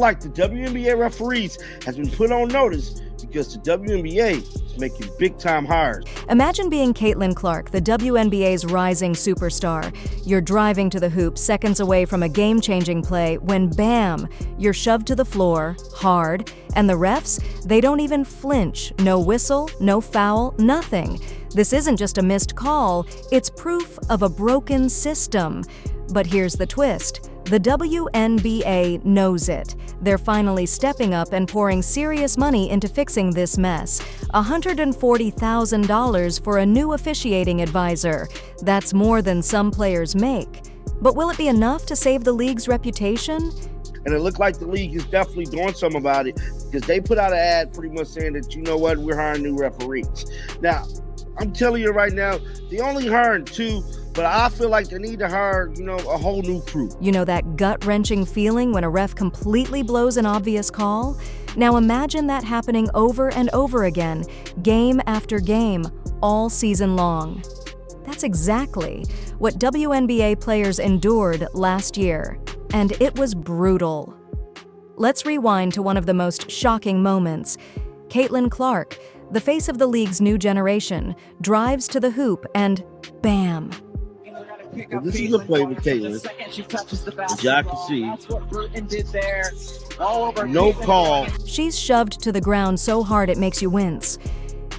like the WNBA referees has been put on notice because the WNBA is making big-time hires. Imagine being Caitlin Clark, the WNBA's rising superstar. You're driving to the hoop seconds away from a game-changing play when, bam, you're shoved to the floor, hard, and the refs, they don't even flinch. No whistle, no foul, nothing. This isn't just a missed call, it's proof of a broken system. But here's the twist. The WNBA knows it. They're finally stepping up and pouring serious money into fixing this mess. $140,000 for a new officiating advisor. That's more than some players make. But will it be enough to save the league's reputation? And it looked like the league is definitely doing something about it because they put out an ad pretty much saying that, you know what, we're hiring new referees. Now, I'm telling you right now, they only hiring 2, but I feel like they need to hire, a whole new crew. You know that gut-wrenching feeling when a ref completely blows an obvious call? Now imagine that happening over and over again, game after game, all season long. That's exactly what WNBA players endured last year, and it was brutal. Let's rewind to one of the most shocking moments. Caitlin Clark, the face of the league's new generation, drives to the hoop and bam. Well, this is a play with Caitlin. As y'all can see, no call. She's shoved to the ground so hard it makes you wince.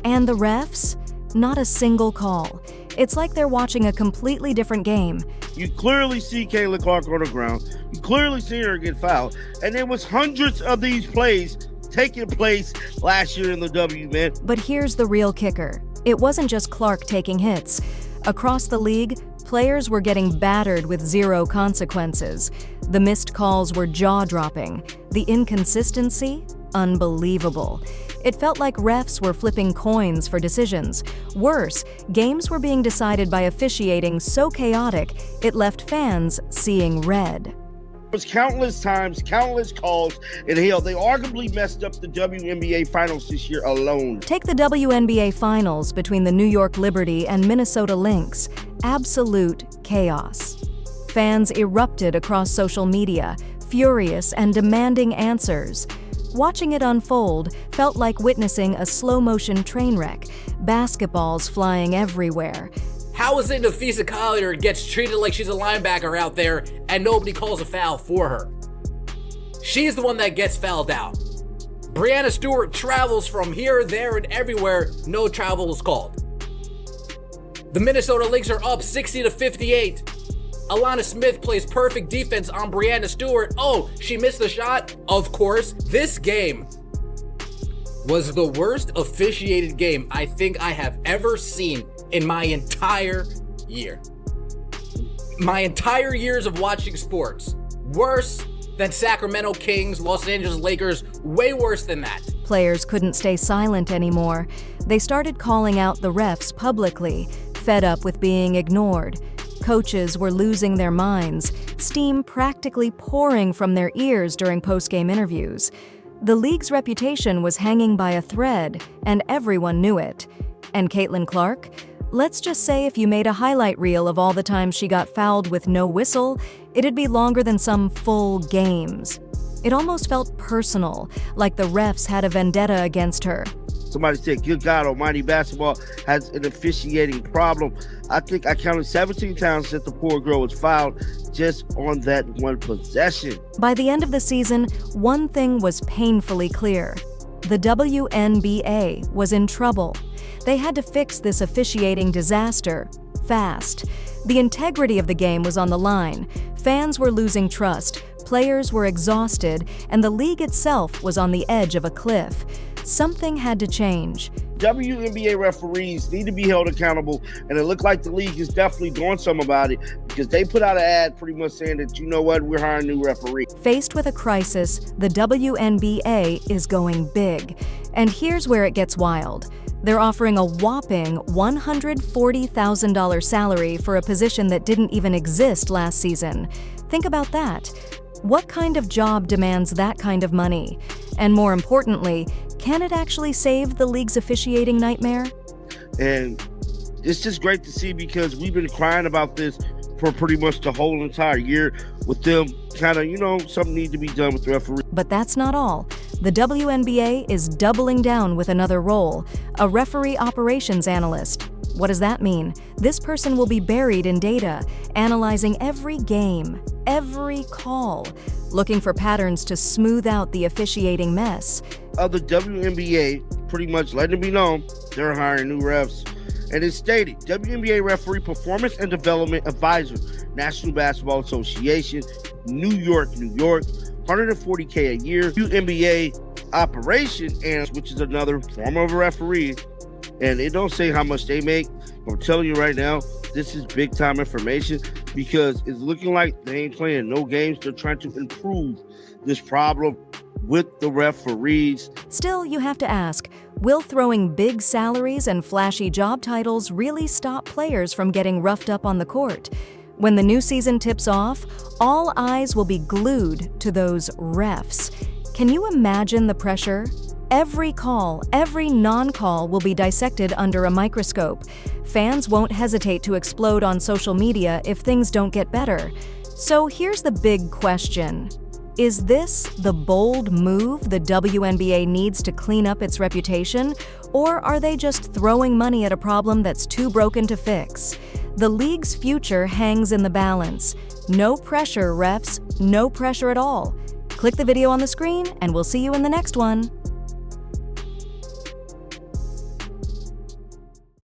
And the refs? Not a single call. It's like they're watching a completely different game. You clearly see Caitlin Clark on the ground. You clearly see her get fouled. And there was hundreds of these plays taking place last year in the W, man. But here's the real kicker. It wasn't just Clark taking hits. Across the league, players were getting battered with zero consequences. The missed calls were jaw-dropping. The inconsistency? Unbelievable. It felt like refs were flipping coins for decisions. Worse, games were being decided by officiating so chaotic, it left fans seeing red. There was countless times, countless calls, and hell, they arguably messed up the WNBA Finals this year alone. Take the WNBA Finals between the New York Liberty and Minnesota Lynx. Absolute chaos. Fans erupted across social media, furious and demanding answers. Watching it unfold felt like witnessing a slow-motion train wreck, basketballs flying everywhere. How is it Nafisa Collier gets treated like she's a linebacker out there and nobody calls a foul for her? She's the one that gets fouled out. Breanna Stewart travels from here, there, and everywhere. No travel is called. The Minnesota Lynx are up 60-58. Alana Smith plays perfect defense on Breanna Stewart. Oh, she missed the shot? Of course. This game was the worst officiated game I think I have ever seen in my entire year. My entire years of watching sports. Worse than Sacramento Kings, Los Angeles Lakers, way worse than that. Players couldn't stay silent anymore. They started calling out the refs publicly, fed up with being ignored. Coaches were losing their minds, steam practically pouring from their ears during post-game interviews. The league's reputation was hanging by a thread, and everyone knew it. And Caitlin Clark? Let's just say if you made a highlight reel of all the times she got fouled with no whistle, it'd be longer than some full games. It almost felt personal, like the refs had a vendetta against her. Somebody said, good God almighty, basketball has an officiating problem. I think I counted 17 times that the poor girl was fouled just on that one possession. By the end of the season, one thing was painfully clear. The WNBA was in trouble. They had to fix this officiating disaster fast. The integrity of the game was on the line. Fans were losing trust, players were exhausted, and the league itself was on the edge of a cliff. Something had to change. WNBA referees need to be held accountable, and it looked like the league is definitely doing something about it because they put out an ad pretty much saying that, you know what, we're hiring new referees. Faced with a crisis, the WNBA is going big. And here's where it gets wild. They're offering a whopping $140,000 salary for a position that didn't even exist last season. Think about that. What kind of job demands that kind of money? And more importantly, can it actually save the league's officiating nightmare? And it's just great to see because we've been crying about this for pretty much the whole entire year with them kind of, something needs to be done with the referee. But that's not all. The WNBA is doubling down with another role, a referee operations analyst. What does that mean? This person will be buried in data, analyzing every game, every call, looking for patterns to smooth out the officiating mess. Of the WNBA pretty much letting it be known they're hiring new refs. And it's stated, WNBA referee performance and development advisor, National Basketball Association, New York, New York, $140K a year. WNBA operation analyst, which is another form of a referee, and it don't say how much they make. I'm telling you right now, this is big time information because it's looking like they ain't playing no games. They're trying to improve this problem with the referees. Still, you have to ask, will throwing big salaries and flashy job titles really stop players from getting roughed up on the court? When the new season tips off, all eyes will be glued to those refs. Can you imagine the pressure? Every call, every non-call will be dissected under a microscope. Fans won't hesitate to explode on social media if things don't get better. So here's the big question. Is this the bold move the WNBA needs to clean up its reputation? Or are they just throwing money at a problem that's too broken to fix? The league's future hangs in the balance. No pressure, refs, no pressure at all. Click the video on the screen, and we'll see you in the next one.